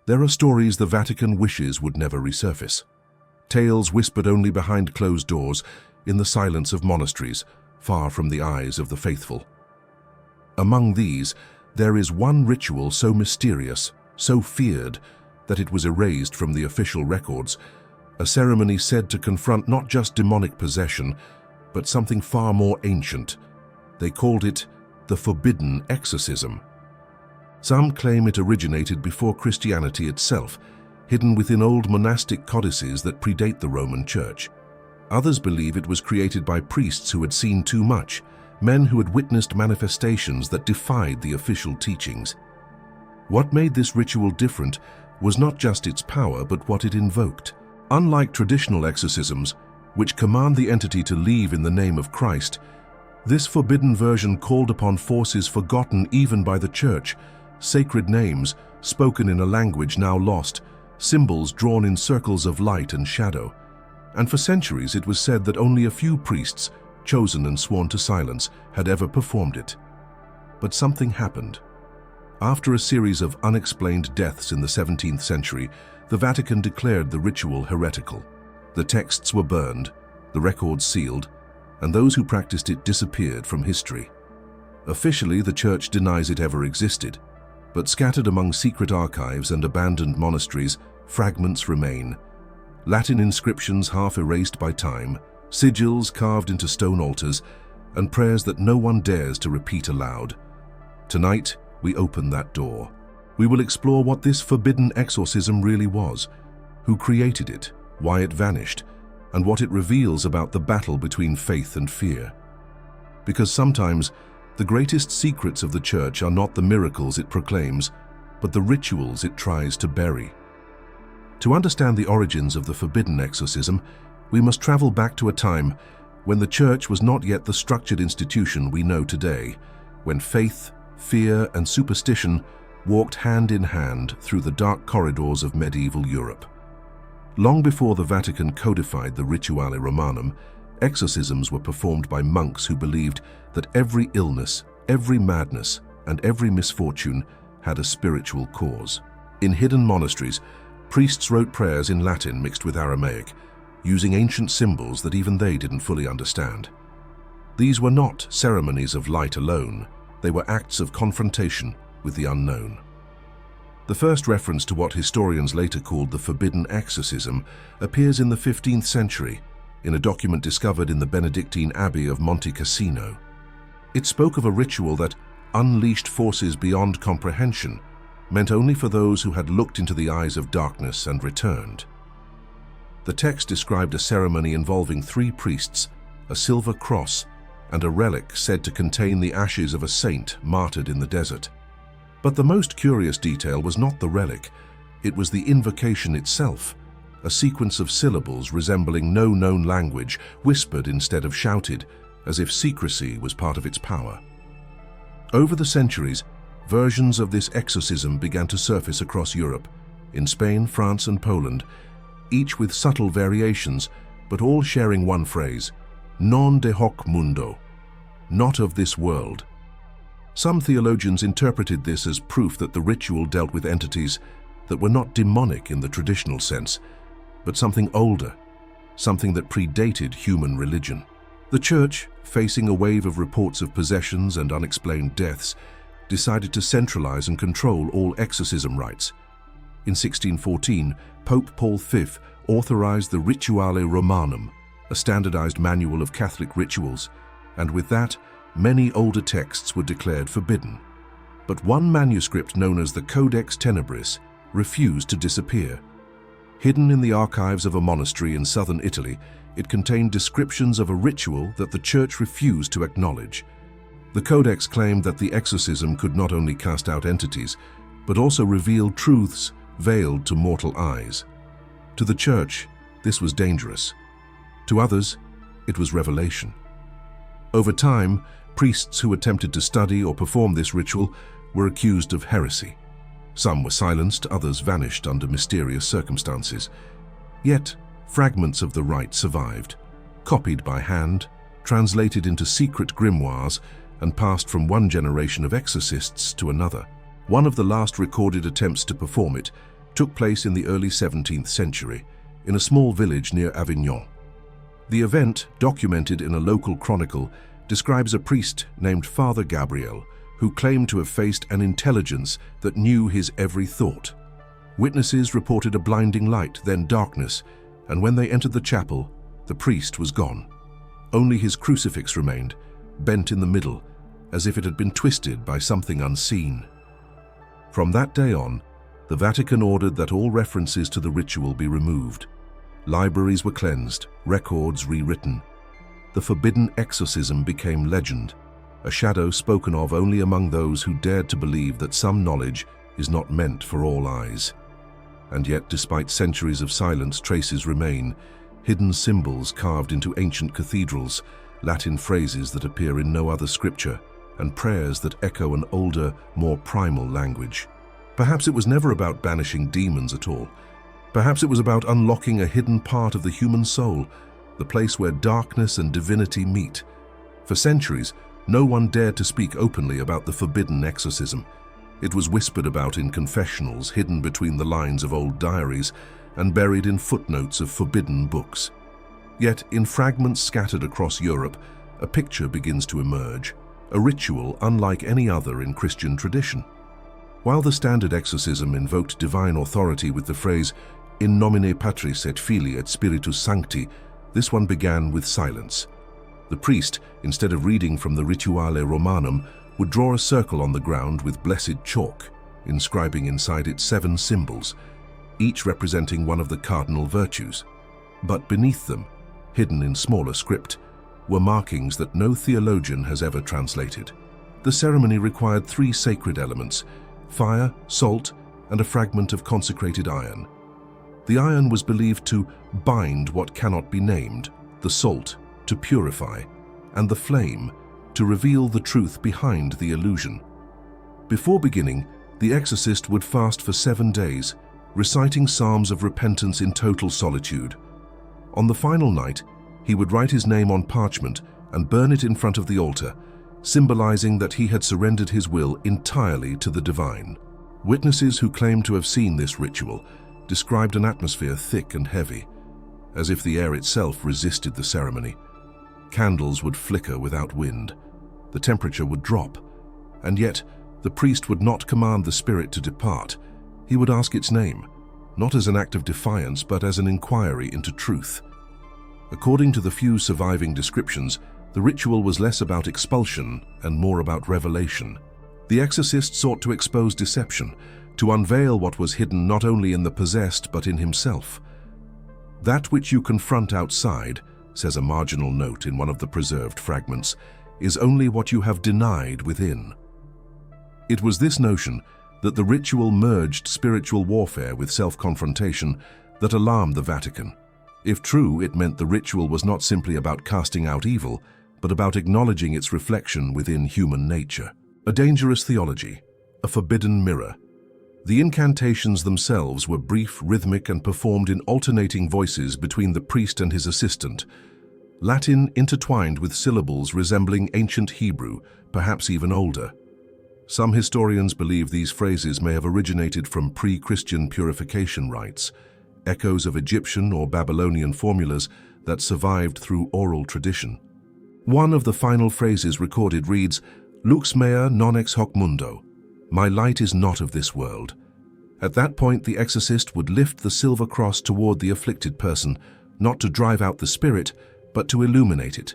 There are stories the Vatican wishes would never resurface. Tales whispered only behind closed doors, in the silence of monasteries, far from the eyes of the faithful. Among these, there is one ritual so mysterious, so feared, that it was erased from the official records, a ceremony said to confront not just demonic possession, but something far more ancient. They called it the forbidden exorcism. Some claim it originated before Christianity itself, hidden within old monastic codices that predate the Roman Church. Others believe it was created by priests who had seen too much, men who had witnessed manifestations that defied the official teachings. What made this ritual different was not just its power, but what it invoked. Unlike traditional exorcisms, which command the entity to leave in the name of Christ, this forbidden version called upon forces forgotten even by the Church, sacred names spoken in a language now lost, symbols drawn in circles of light and shadow. And for centuries it was said that only a few priests, chosen and sworn to silence, had ever performed it. But something happened. After a series of unexplained deaths in the 17th century, the Vatican declared the ritual heretical. The texts were burned, the records sealed, and those who practiced it disappeared from history. Officially, the Church denies it ever existed, but scattered among secret archives and abandoned monasteries, fragments remain. Latin inscriptions half erased by time, sigils carved into stone altars, and prayers that no one dares to repeat aloud. Tonight, we open that door. We will explore what this forbidden exorcism really was, who created it, why it vanished, and what it reveals about the battle between faith and fear. Because sometimes, the greatest secrets of the Church are not the miracles it proclaims, but the rituals it tries to bury. To understand the origins of the forbidden exorcism, we must travel back to a time when the Church was not yet the structured institution we know today, when faith, fear, and superstition walked hand in hand through the dark corridors of medieval Europe. Long before the Vatican codified the Rituale Romanum, exorcisms were performed by monks who believed that every illness, every madness, and every misfortune had a spiritual cause. In hidden monasteries, priests wrote prayers in Latin mixed with Aramaic, using ancient symbols that even they didn't fully understand. These were not ceremonies of light alone, they were acts of confrontation with the unknown. The first reference to what historians later called the forbidden exorcism appears in the 15th century, in a document discovered in the Benedictine Abbey of Monte Cassino. It spoke of a ritual that unleashed forces beyond comprehension, meant only for those who had looked into the eyes of darkness and returned. The text described a ceremony involving 3 priests, a silver cross, and a relic said to contain the ashes of a saint martyred in the desert. But the most curious detail was not the relic, it was the invocation itself, a sequence of syllables resembling no known language, whispered instead of shouted, as if secrecy was part of its power. Over the centuries, versions of this exorcism began to surface across Europe, in Spain, France, and Poland, each with subtle variations, but all sharing one phrase: non de hoc mundo, not of this world. Some theologians interpreted this as proof that the ritual dealt with entities that were not demonic in the traditional sense, but something older, something that predated human religion. The Church, facing a wave of reports of possessions and unexplained deaths, decided to centralize and control all exorcism rites. In 1614, Pope Paul V authorized the Rituale Romanum, a standardized manual of Catholic rituals, and with that, many older texts were declared forbidden. But one manuscript known as the Codex Tenebris refused to disappear. Hidden in the archives of a monastery in southern Italy, it contained descriptions of a ritual that the Church refused to acknowledge. The Codex claimed that the exorcism could not only cast out entities, but also reveal truths veiled to mortal eyes. To the Church, this was dangerous. To others, it was revelation. Over time, priests who attempted to study or perform this ritual were accused of heresy. Some were silenced, others vanished under mysterious circumstances. Yet, fragments of the rite survived, copied by hand, translated into secret grimoires, and passed from one generation of exorcists to another. One of the last recorded attempts to perform it took place in the early 17th century in a small village near Avignon. The event, documented in a local chronicle, describes a priest named Father Gabriel who claimed to have faced an intelligence that knew his every thought. Witnesses reported a blinding light, then darkness, and when they entered the chapel, the priest was gone. Only his crucifix remained, bent in the middle, as if it had been twisted by something unseen. From that day on, the Vatican ordered that all references to the ritual be removed. Libraries were cleansed, records rewritten. The forbidden exorcism became legend, a shadow spoken of only among those who dared to believe that some knowledge is not meant for all eyes. And yet, despite centuries of silence, traces remain, hidden symbols carved into ancient cathedrals, Latin phrases that appear in no other scripture, and prayers that echo an older, more primal language. Perhaps it was never about banishing demons at all. Perhaps it was about unlocking a hidden part of the human soul, the place where darkness and divinity meet. For centuries, no one dared to speak openly about the forbidden exorcism. It was whispered about in confessionals, hidden between the lines of old diaries, and buried in footnotes of forbidden books. Yet, in fragments scattered across Europe, a picture begins to emerge, a ritual unlike any other in Christian tradition. While the standard exorcism invoked divine authority with the phrase "In nomine Patris et Filii et Spiritus Sancti," this one began with silence. The priest, instead of reading from the Rituale Romanum, would draw a circle on the ground with blessed chalk, inscribing inside it 7 symbols, each representing one of the cardinal virtues. But beneath them, hidden in smaller script, were markings that no theologian has ever translated. The ceremony required 3 sacred elements: fire, salt, and a fragment of consecrated iron. The iron was believed to bind what cannot be named, the salt to purify, and the flame to reveal the truth behind the illusion. Before beginning, the exorcist would fast for 7 days, reciting psalms of repentance in total solitude. On the final night, he would write his name on parchment and burn it in front of the altar, symbolizing that he had surrendered his will entirely to the divine. Witnesses who claimed to have seen this ritual described an atmosphere thick and heavy, as if the air itself resisted the ceremony. Candles would flicker without wind. The temperature would drop, and yet the priest would not command the spirit to depart. He would ask its name, not as an act of defiance, but as an inquiry into truth. According to the few surviving descriptions, the ritual was less about expulsion and more about revelation. The exorcist sought to expose deception, to unveil what was hidden not only in the possessed but in himself. That which you confront outside, says a marginal note in one of the preserved fragments, is only what you have denied within. It was this notion that the ritual merged spiritual warfare with self-confrontation that alarmed the Vatican. If true, it meant the ritual was not simply about casting out evil, but about acknowledging its reflection within human nature. A dangerous theology, a forbidden mirror. The incantations themselves were brief, rhythmic, and performed in alternating voices between the priest and his assistant, Latin intertwined with syllables resembling ancient Hebrew, perhaps even older. Some historians believe these phrases may have originated from pre-Christian purification rites, echoes of Egyptian or Babylonian formulas that survived through oral tradition. One of the final phrases recorded reads, "Lux mea non ex hoc mundo," "My light is not of this world." At that point, the exorcist would lift the silver cross toward the afflicted person, not to drive out the spirit, but to illuminate it.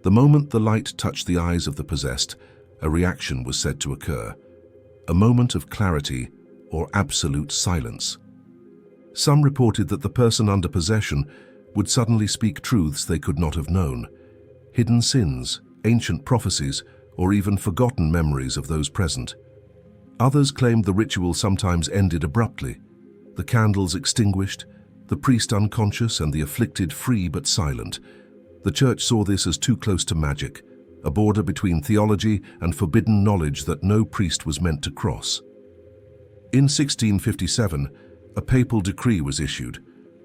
The moment the light touched the eyes of the possessed, a reaction was said to occur, a moment of clarity or absolute silence. Some reported that the person under possession would suddenly speak truths they could not have known, hidden sins, ancient prophecies, or even forgotten memories of those present. Others claimed the ritual sometimes ended abruptly, the candles extinguished, the priest unconscious, and the afflicted free but silent. The Church saw this as too close to magic, a border between theology and forbidden knowledge that no priest was meant to cross. In 1657, a papal decree was issued,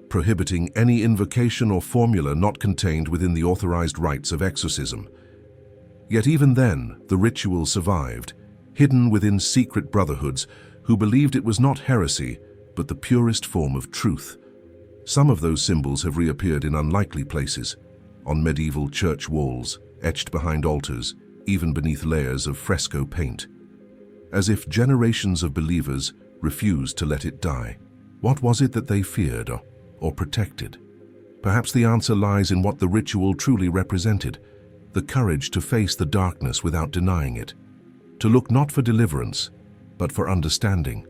prohibiting any invocation or formula not contained within the authorized rites of exorcism. Yet even then, the ritual survived, hidden within secret brotherhoods who believed it was not heresy, but the purest form of truth. Some of those symbols have reappeared in unlikely places, on medieval church walls, etched behind altars, even beneath layers of fresco paint, as if generations of believers refused to let it die. What was it that they feared or protected? Perhaps the answer lies in what the ritual truly represented, the courage to face the darkness without denying it, to look not for deliverance, but for understanding.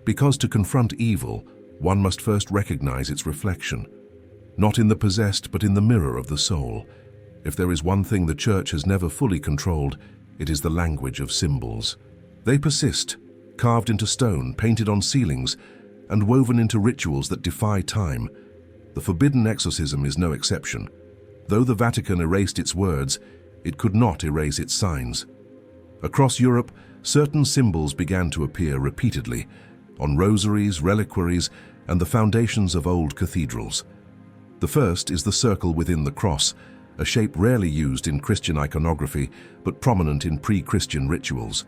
Because to confront evil, one must first recognize its reflection, not in the possessed but in the mirror of the soul. If there is one thing the Church has never fully controlled, it is the language of symbols. They persist, carved into stone, painted on ceilings, and woven into rituals that defy time. The forbidden exorcism is no exception. Though the Vatican erased its words, it could not erase its signs. Across Europe, certain symbols began to appear repeatedly, on rosaries, reliquaries, and the foundations of old cathedrals. The first is the circle within the cross, a shape rarely used in Christian iconography, but prominent in pre-Christian rituals.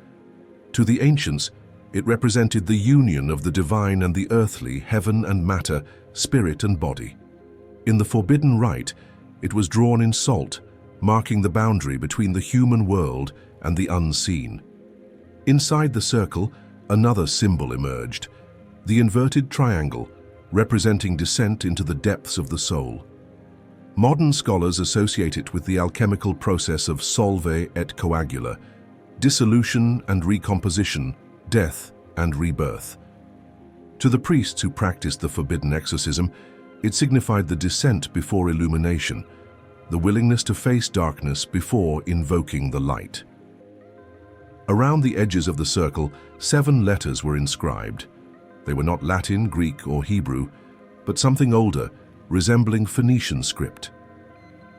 To the ancients, it represented the union of the divine and the earthly, heaven and matter, spirit and body. In the forbidden rite, it was drawn in salt, marking the boundary between the human world and the unseen. Inside the circle, another symbol emerged, the inverted triangle, representing descent into the depths of the soul. Modern scholars associate it with the alchemical process of solve et coagula, dissolution and recomposition, death and rebirth. To the priests who practiced the forbidden exorcism, it signified the descent before illumination, the willingness to face darkness before invoking the light. Around the edges of the circle, 7 letters were inscribed. They were not Latin, Greek, or Hebrew, but something older, resembling Phoenician script.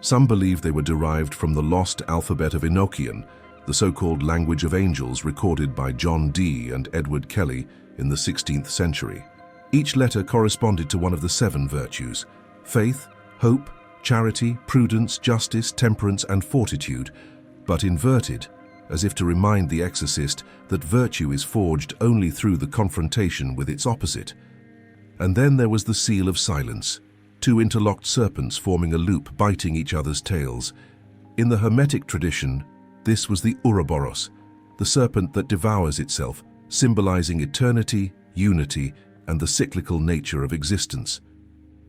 Some believe they were derived from the lost alphabet of Enochian, the so-called language of angels recorded by John Dee and Edward Kelly in the 16th century. Each letter corresponded to one of the 7 virtues: faith, hope, charity, prudence, justice, temperance, and fortitude, but inverted, as if to remind the exorcist that virtue is forged only through the confrontation with its opposite. And then there was the seal of silence, 2 interlocked serpents forming a loop, biting each other's tails. In the Hermetic tradition, this was the Ouroboros, the serpent that devours itself, symbolizing eternity, unity, and the cyclical nature of existence.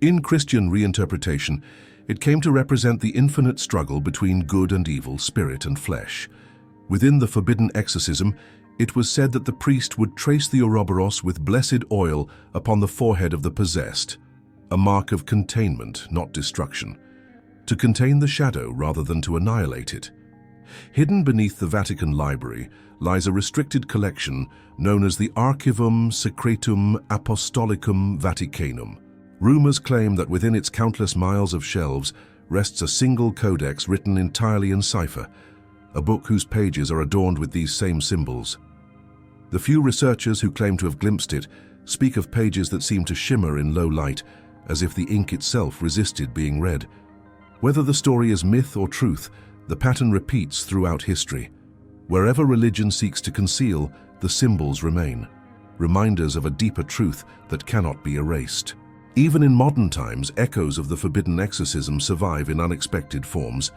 In Christian reinterpretation, it came to represent the infinite struggle between good and evil, spirit and flesh. Within the forbidden exorcism, it was said that the priest would trace the Ouroboros with blessed oil upon the forehead of the possessed, a mark of containment, not destruction, to contain the shadow rather than to annihilate it. Hidden beneath the Vatican Library lies a restricted collection known as the Archivum Secretum Apostolicum Vaticanum. Rumors claim that within its countless miles of shelves rests a single codex written entirely in cipher, a book whose pages are adorned with these same symbols. The few researchers who claim to have glimpsed it speak of pages that seem to shimmer in low light, as if the ink itself resisted being read. Whether the story is myth or truth, the pattern repeats throughout history. Wherever religion seeks to conceal, the symbols remain, reminders of a deeper truth that cannot be erased. Even in modern times, echoes of the forbidden exorcism survive in unexpected forms.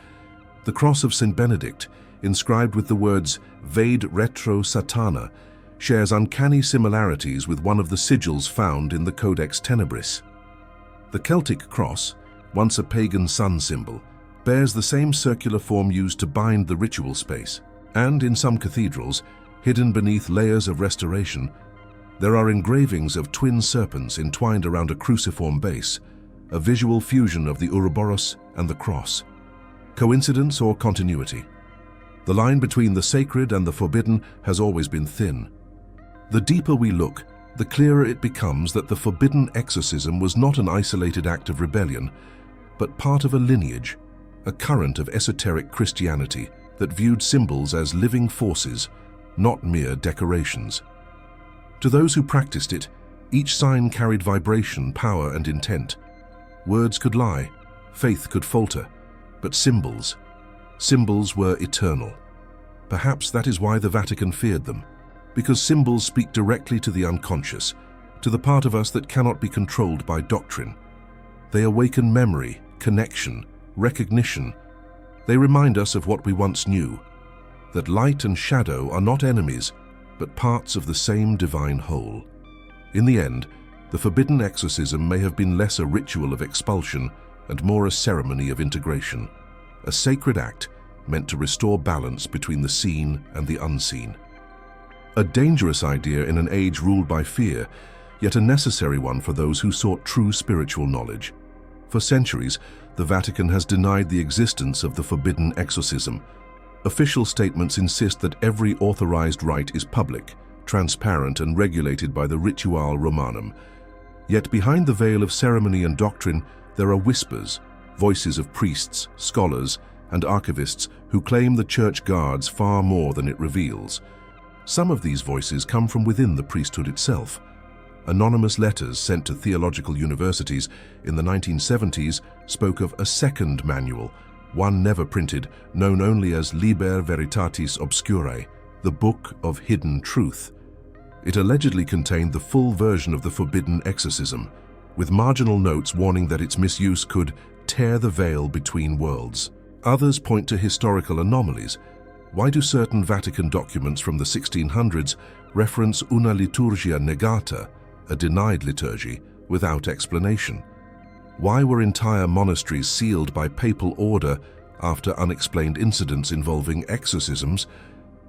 The cross of St. Benedict, inscribed with the words Vade Retro Satana, shares uncanny similarities with one of the sigils found in the Codex Tenebris. The Celtic cross, once a pagan sun symbol, bears the same circular form used to bind the ritual space, and in some cathedrals, hidden beneath layers of restoration, there are engravings of twin serpents entwined around a cruciform base, a visual fusion of the Ouroboros and the cross. Coincidence or continuity? The line between the sacred and the forbidden has always been thin. The deeper we look, the clearer it becomes that the forbidden exorcism was not an isolated act of rebellion, but part of a lineage, a current of esoteric Christianity that viewed symbols as living forces, not mere decorations. To those who practiced it, each sign carried vibration, power, and intent. Words could lie, faith could falter, but symbols were eternal. Perhaps that is why the Vatican feared them, because symbols speak directly to the unconscious, to the part of us that cannot be controlled by doctrine. They awaken memory, connection, recognition. They remind us of what we once knew, that light and shadow are not enemies, but parts of the same divine whole. In the end, the forbidden exorcism may have been less a ritual of expulsion and more a ceremony of integration, a sacred act meant to restore balance between the seen and the unseen. A dangerous idea in an age ruled by fear, yet a necessary one for those who sought true spiritual knowledge. For centuries, the Vatican has denied the existence of the forbidden exorcism. Official statements insist that every authorized rite is public, transparent, and regulated by the Ritual Romanum. Yet behind the veil of ceremony and doctrine, there are whispers, voices of priests, scholars, and archivists who claim the Church guards far more than it reveals. Some of these voices come from within the priesthood itself. Anonymous letters sent to theological universities in the 1970s spoke of a second manual, one never printed, known only as Liber Veritatis Obscurae, the Book of Hidden Truth. It allegedly contained the full version of the forbidden exorcism, with marginal notes warning that its misuse could tear the veil between worlds. Others point to historical anomalies. Why do certain Vatican documents from the 1600s reference una liturgia negata, a denied liturgy, without explanation? Why were entire monasteries sealed by papal order after unexplained incidents involving exorcisms?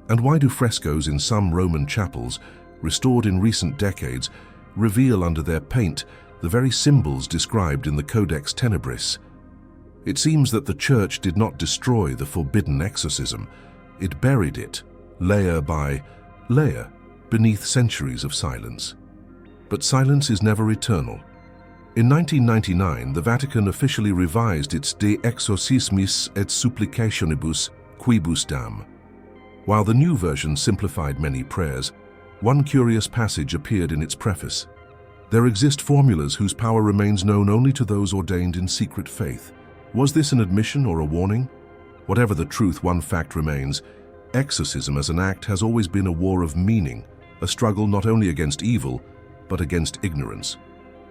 And why do frescoes in some Roman chapels, restored in recent decades, reveal under their paint the very symbols described in the Codex Tenebris? It seems that the Church did not destroy the forbidden exorcism. It buried it, layer by layer, beneath centuries of silence. But silence is never eternal. In 1999, the Vatican officially revised its De Exorcismis et Supplicationibus Quibus Dam. While the new version simplified many prayers, one curious passage appeared in its preface. There exist formulas whose power remains known only to those ordained in secret faith. Was this an admission or a warning? Whatever the truth, one fact remains. Exorcism as an act has always been a war of meaning, a struggle not only against evil, but against ignorance.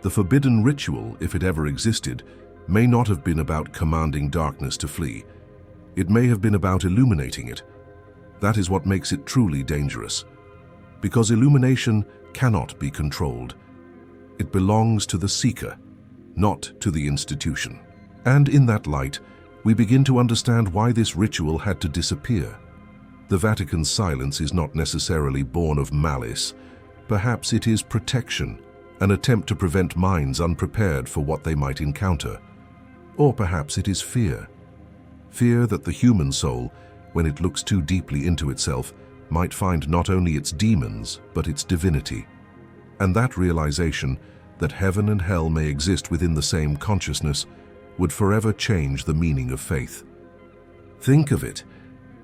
The forbidden ritual, if it ever existed, may not have been about commanding darkness to flee. It may have been about illuminating it. That is what makes it truly dangerous. Because illumination cannot be controlled. It belongs to the seeker, not to the institution. And in that light, we begin to understand why this ritual had to disappear. The Vatican's silence is not necessarily born of malice. Perhaps it is protection, an attempt to prevent minds unprepared for what they might encounter. Or perhaps it is fear. Fear that the human soul, when it looks too deeply into itself, might find not only its demons, but its divinity. And that realization, that heaven and hell may exist within the same consciousness, would forever change the meaning of faith. Think of it.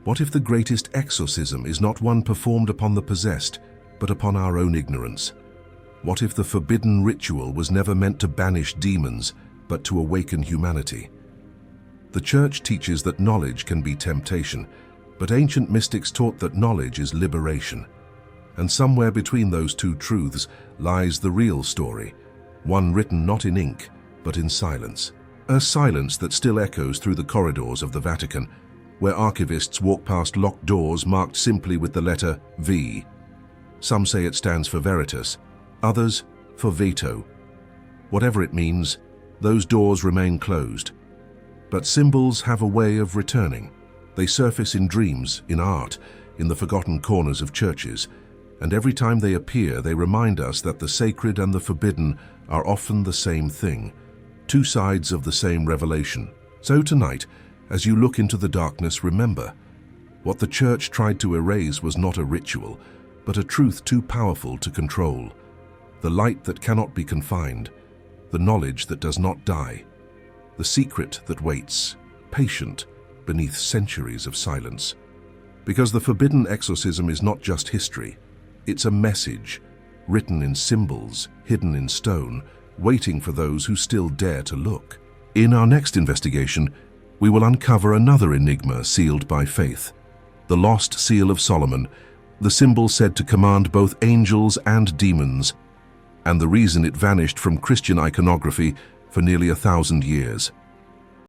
What if the greatest exorcism is not one performed upon the possessed, but upon our own ignorance? What if the forbidden ritual was never meant to banish demons, but to awaken humanity? The Church teaches that knowledge can be temptation, but ancient mystics taught that knowledge is liberation. And somewhere between those two truths lies the real story, one written not in ink, but in silence. A silence that still echoes through the corridors of the Vatican, where archivists walk past locked doors marked simply with the letter V. Some say it stands for Veritas, others for Veto. Whatever it means, those doors remain closed. But symbols have a way of returning. They surface in dreams, in art, in the forgotten corners of churches, and every time they appear, they remind us that the sacred and the forbidden are often the same thing, two sides of the same revelation. So tonight, as you look into the darkness, remember, what the Church tried to erase was not a ritual, but a truth too powerful to control. The light that cannot be confined, the knowledge that does not die, the secret that waits, patient, beneath centuries of silence. Because the forbidden exorcism is not just history, it's a message, written in symbols, hidden in stone, waiting for those who still dare to look. In our next investigation, we will uncover another enigma sealed by faith, the lost seal of Solomon, the symbol said to command both angels and demons. and the reason it vanished from Christian iconography for nearly 1,000 years.